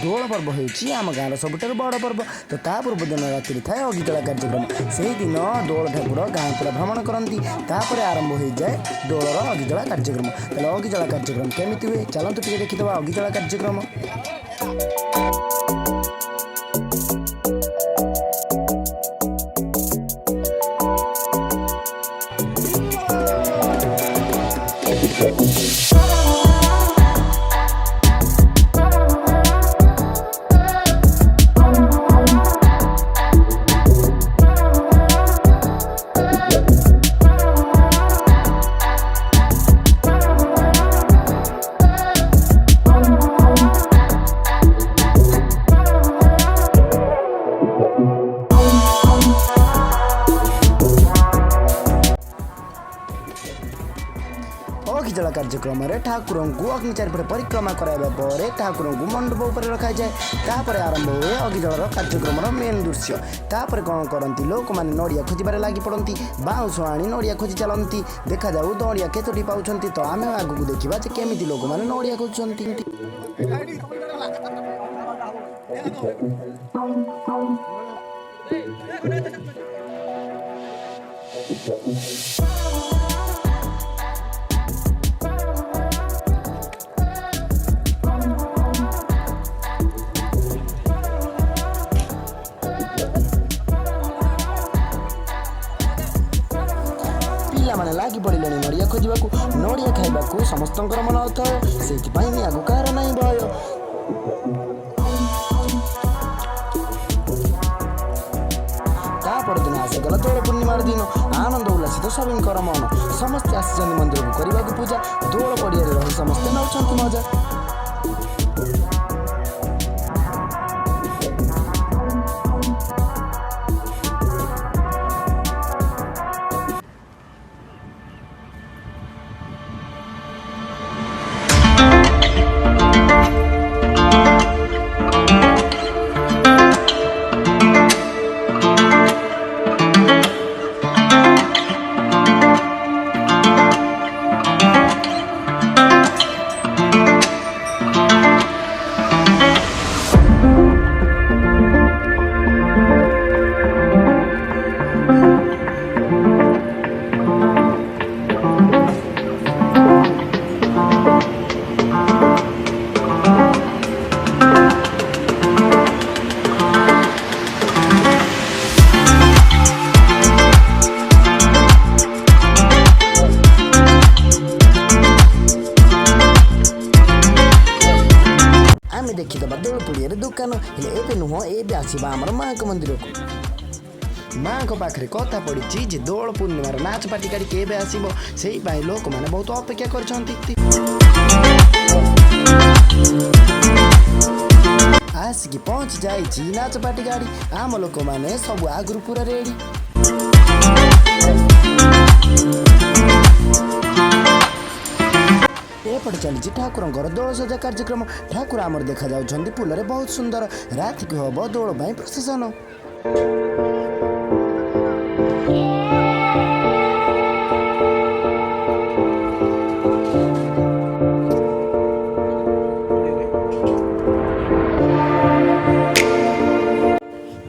ଦୋଳ ପର୍ବ ହେଉଛି ଆମ ଗାଁର ସବୁଠାରୁ ବଡ଼ ପର୍ବ। ତ ତା ପୂର୍ବ ଦିନ ରାତିରେ ଥାଏ ଅଗିତଳା କାର୍ଯ୍ୟକ୍ରମ। ସେହିଦିନ ଦୋଳ ଠାକୁର ଗାଁ ପୁରା ଭ୍ରମଣ କରନ୍ତି। ତାପରେ ଆରମ୍ଭ ହୋଇଯାଏ ଦୋଳର ଅଗିତଳା କାର୍ଯ୍ୟକ୍ରମ। ତାହେଲେ ଅଗିତଳା କାର୍ଯ୍ୟକ୍ରମ କେମିତି ହୁଏ ଚାଲନ୍ତୁ ଟିକେ ଦେଖିଦେବା ଅଗିତଳା କାର୍ଯ୍ୟକ୍ରମ। ଅଗିତଳା କାର୍ଯ୍ୟକ୍ରମରେ ଠାକୁରଙ୍କୁ ଅଗ୍ନି ଚାରିପଟେ ପରିକ୍ରମା କରାଇବା ପରେ ଠାକୁରଙ୍କୁ ମଣ୍ଡପ ଉପରେ ରଖାଯାଏ। ତାପରେ ଆରମ୍ଭ ହୁଏ ଅଗିତଳାର କାର୍ଯ୍ୟକ୍ରମର ମେନ୍ ଦୃଶ୍ୟ। ତାପରେ କ'ଣ କରନ୍ତି ଲୋକମାନେ ନଡ଼ିଆ ଖୋଜିବାରେ ଲାଗି ପଡ଼ନ୍ତି। ବାଉଁଶ ଆଣି ନଡ଼ିଆ ଖୋଜି ଚାଲନ୍ତି। ଦେଖାଯାଉ ନଡ଼ିଆ କେତୋଟି ପାଉଛନ୍ତି। ତ ଆମେ ଆଗକୁ ଦେଖିବା ଯେ କେମିତି ଲୋକମାନେ ନଡ଼ିଆ ଖୋଜୁଛନ୍ତି। ପିଲାମାନେ ଲାଗି ପଡ଼ିଲେଣି ନଡ଼ିଆ ଖୋଜିବାକୁ। ନଡ଼ିଆ ଖାଇବାକୁ ସମସ୍ତଙ୍କର ମନ ଥାଏ, ସେଇଥିପାଇଁ ଆଗକୁ କାହାର ନାହିଁ ଭୟ। ତା ପରଦିନ ଆସିଗଲା ଦୋଳ ପୂର୍ଣ୍ଣିମାର ଦିନ। ଆନନ୍ଦ ଉଲ୍ଲାସିତ ସଭିଙ୍କର ମନ। ସମସ୍ତେ ଆସିଛନ୍ତି ମନ୍ଦିରକୁ କରିବାକୁ ପୂଜା। ଦୋଳ ପଡ଼ିଆରେ ରହି ସମସ୍ତେ ନେଉଛନ୍ତି ମଜା। ଆମେ ଦେଖିଦେବା ଦୋଳ ପଡ଼ିଆରେ ଦୋକାନ। ହେଲେ ଏବେ ନୁହଁ, ଏବେ ଆସିବା ଆମର ମାଙ୍କ ମନ୍ଦିରକୁ। ମାଙ୍କ ପାଖରେ କଥା ପଡ଼ିଛି ଯେ ଦୋଳ ପୂର୍ଣ୍ଣିମାର ନାଚ ପାଟି କାଢ଼ି କେବେ ଆସିବ, ସେଇପାଇଁ ଲୋକମାନେ ବହୁତ ଅପେକ୍ଷା କରିଛନ୍ତି। ଆସିକି ପହଞ୍ଚି ଯାଇଛି ନାଚ ପାଟି ଗାଡ଼ି। ଆମ ଲୋକମାନେ ସବୁ ଆଗରୁ ପୁରା ରେଡ଼ି। ଏପଟେ ଚାଲିଛି ଠାକୁରଙ୍କର ଦୋଳ ସଜା କାର୍ଯ୍ୟକ୍ରମ। ଠାକୁର ଆମର ଦେଖାଯାଉଛନ୍ତି ଫୁଲରେ ବହୁତ ସୁନ୍ଦର। ରାତିକୁ ହବ ଦୋଳ ପାଇଁ ପ୍ରସେସନ।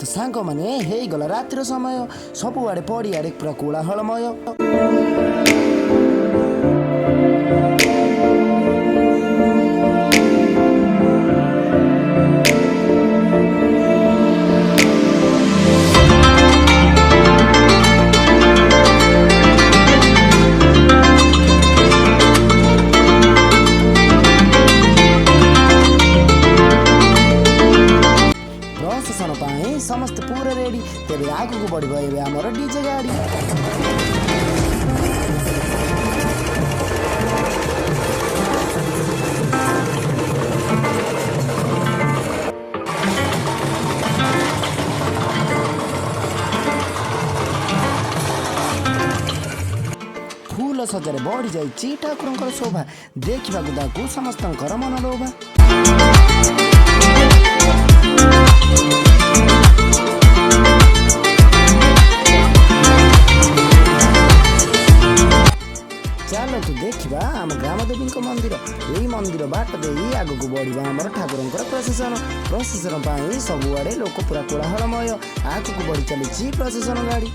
ତ ସାଙ୍ଗମାନେ ହେଇଗଲା ରାତିର ସମୟ। ସବୁଆଡ଼େ ପଡ଼ିଆରେ ପୁରା କୋଳାହଳମୟ। ପ୍ରସେସନ ପାଇଁ ସମସ୍ତେ ପୁରା ରେଡ଼ି। ତେବେ ଆଗକୁ ବଢ଼ିବ ଏବେ ଆମର ଡିଜେ ଗାଡ଼ି। ଭିତରେ ବଢ଼ି ଯାଇଛି ଠାକୁରଙ୍କର ଶୋଭା। ଦେଖିବାକୁ ତାକୁ ସମସ୍ତଙ୍କର ମନ ଲୋଭା। ଚାଲନ୍ତୁ ଦେଖିବା ଆମ ଗ୍ରାମଦେବୀଙ୍କ ମନ୍ଦିର। ଏହି ମନ୍ଦିର ବାଟ ଦେଇ ଆଗକୁ ବଢ଼ିବା ଆମର ଠାକୁରଙ୍କର ପ୍ରସେସନ ପାଇଁ ସବୁଆଡ଼େ ଲୋକ ପୁରା କୋଳାହଳମୟ। ଆଗକୁ ବଢ଼ି ଚାଲିଛି ପ୍ରସେସନ ଗାଡ଼ି।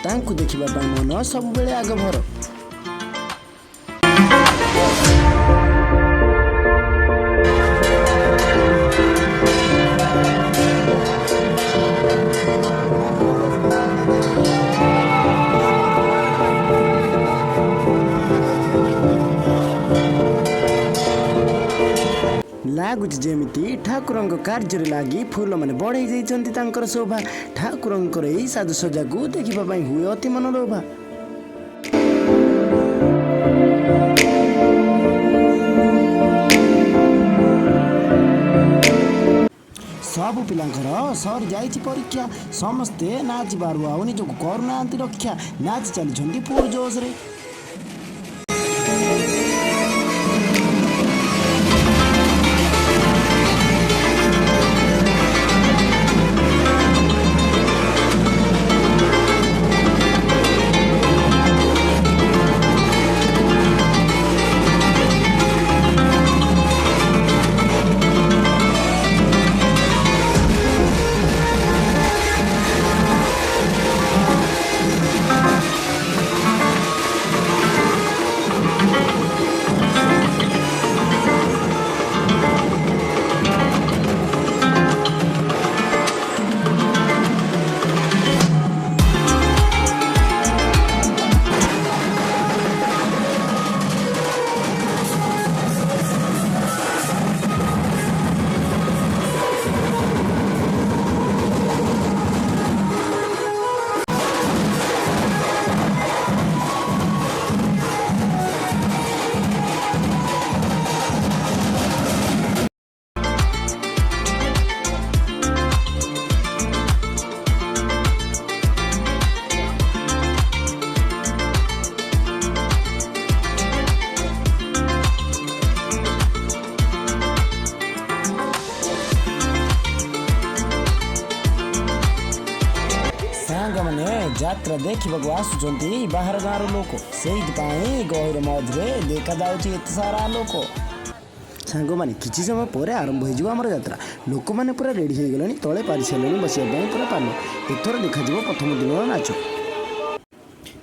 ତାଙ୍କୁ ଦେଖିବା ପାଇଁ ମନ ସବୁବେଳେ ଆଗଭର। ଲାଗୁଛି ଯେମିତି ଠାକୁରଙ୍କ କାର୍ଯ୍ୟରେ ଲାଗି ଫୁଲମାନେ ବଢ଼େଇ ଦେଇଛନ୍ତି ତାଙ୍କର ଶୋଭା। ଠାକୁରଙ୍କର ଏହି ସାଜସଜ୍ଜାକୁ ଦେଖିବା ପାଇଁ ହୁଏ ଅତି ମନଲୋଭା। ସବୁ ପିଲାଙ୍କର ସରିଯାଇଛି ପରୀକ୍ଷା, ସମସ୍ତେ ନାଚିବାରୁ ଆଉ ନିଜକୁ କରୁନାହାନ୍ତି ରକ୍ଷା, ନାଚି ଚାଲିଛନ୍ତି ପୁର ଜୋଶରେ। ସାଙ୍ଗମାନେ ଯାତ୍ରା ଦେଖିବାକୁ ଆସୁଛନ୍ତି ବାହାର ଗାଁର ଲୋକ, ସେଇଥିପାଇଁ ଗହୀର ମଝିରେ ଦେଖାଯାଉଛି ଏତେ ସାରା ଲୋକ। ସାଙ୍ଗମାନେ କିଛି ସମୟ ପରେ ଆରମ୍ଭ ହୋଇଯିବ ଆମର ଯାତ୍ରା। ଲୋକମାନେ ପୁରା ରେଡ଼ି ହୋଇଗଲେଣି, ତଳେ ପାରି ସାରିଲେଣି ବସିବା ପାଇଁ ପୁରା ପାଲ। ଏଥର ଦେଖାଯିବ ପ୍ରଥମ ଦିନର ନାଚ।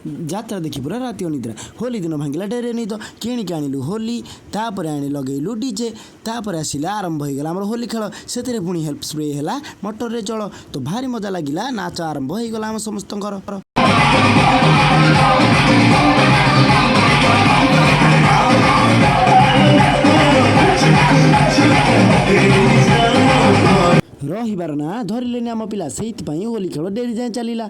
ଯାତ୍ରା ଦେଖି ପୁରା ରାତି ଅନିଦ୍ରା। ହୋଲି ଦିନ ଭାଙ୍ଗିଲା ଡେରେ ନିଦ, କିଣିକି ଆଣିଲୁ ହୋଲି, ତାପରେ ଆଣି ଲଗେଇଲୁ ଡିଜେ, ତାପରେ ଆସିଲା ଆରମ୍ଭ ହୋଇଗଲା ଆମର ହୋଲି ଖେଳ। ସେଥିରେ ପୁଣି ହେଲ୍ପ ସ୍ପ୍ରେ ହେଲା ମଟରରେ ଜଳ, ତ ଭାରି ମଜା ଲାଗିଲା। ନାଚ ଆରମ୍ଭ ହୋଇଗଲା ଆମ ସମସ୍ତଙ୍କର। ରହିବାର ନା ଧରିଲେନି ଆମ ପିଲା, ସେଇଥିପାଇଁ ହୋଲି ଖେଳ ଡେରି ଯାଏଁ ଚାଲିଲା।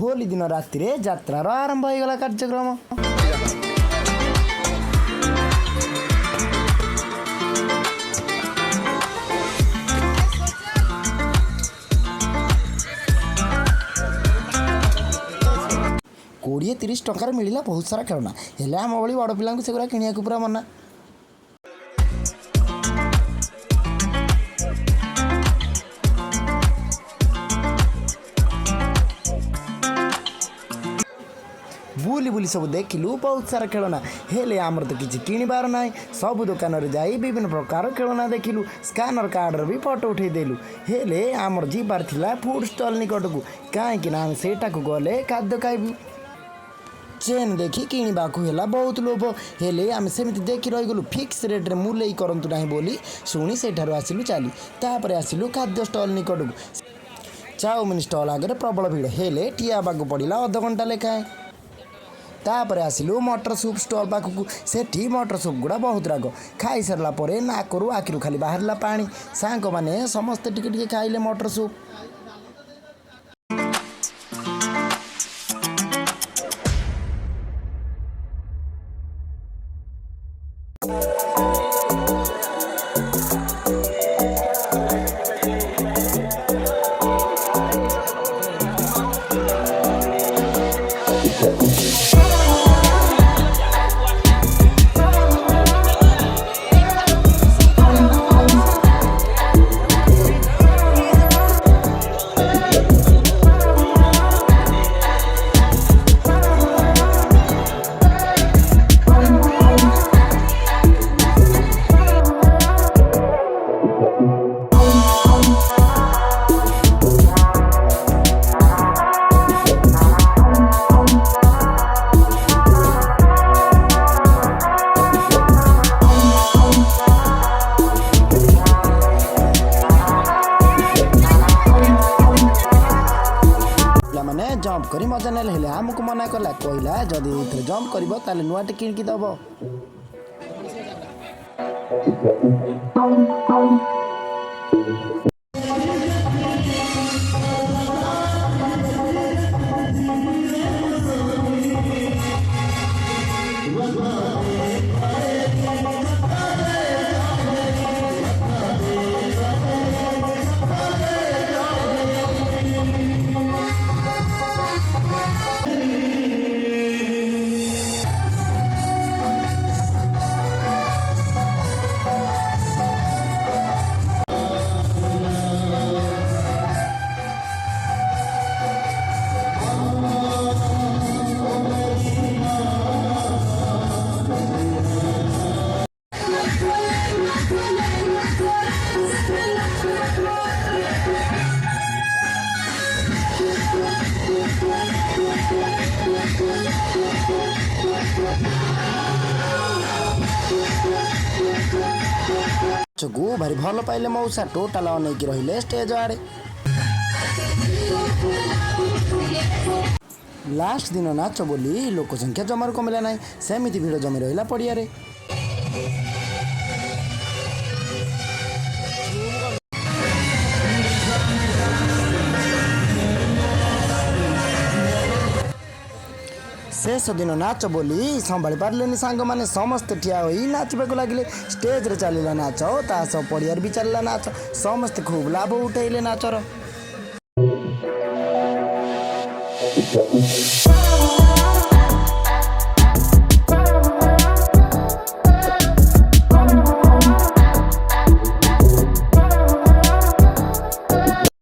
ହୋଲି ଦିନ ରାତିରେ ଯାତ୍ରାର ଆରମ୍ଭ ହୋଇଗଲା କାର୍ଯ୍ୟକ୍ରମ। କୋଡ଼ିଏ 30 ଟଙ୍କାରେ ମିଳିଲା ବହୁତ ସାରା ଖେଳନା, ହେଲେ ଆମ ଭଳି ବଡ଼ ପିଲାଙ୍କୁ ସେଗୁଡ଼ା କିଣିବାକୁ ପୁରା ମନା। ବୁଲି ବୁଲି ସବୁ ଦେଖିଲୁ ବହୁତ ସାରା ଖେଳନା, ହେଲେ ଆମର ତ କିଛି କିଣିବାର ନାହିଁ। ସବୁ ଦୋକାନରେ ଯାଇ ବିଭିନ୍ନ ପ୍ରକାର ଖେଳନା ଦେଖିଲୁ, ସ୍କାନର କାର୍ଡ଼ର ବି ଫଟୋ ଉଠେଇଦେଲୁ। ହେଲେ ଆମର ଯିବାର ଥିଲା ଫୁଡ୍ ଷ୍ଟଲ୍ ନିକଟକୁ, କାହିଁକି ନା ଆମେ ସେଇଟାକୁ ଗଲେ ଖାଦ୍ୟ ଖାଇବୁ। चेन देखी किणवाक है बहुत लोभ हेले आम सेमती देखी रहीगलु फिक्स रेट्रे मुलई करतु ना बोली शुणी से आसिलु चली तापर आसिलु खाद्य स्टल निकट को चाउमिन स्टल आगे प्रबल भिड़ हेले ठिया पड़ा अध घंटा लेखाएं तापर आसिलु मटर सूप स्टल पाखक सेठी मटर सूप गुड़ा बहुत राग खाई सारापर नाकरू आखिरू खाली बाहरला पानी सांग मैंने समस्ते टिके खाइले मटर सूप। जंप करी मजा नेले आमको मना कला कहला जदि जंप कर नुआटे किणकी दब। चकू भारी भल पाइले मौसा टोटाल अनेक रहिले स्टेज आड़े। लास्ट दिन नाच बोली लोक संख्या जमार कमिला ना सेमिति भिड़ जमी रहा पड़िया रे। शेष दिन नाच बोली संभाली पारे सांग मैंने समस्ते ठिया हो नाचवाक लगे स्टेज रे चलला नाच ता सब पड़ियार भी चलला नाच समस्ते खूब लाभ उठेले नाचर।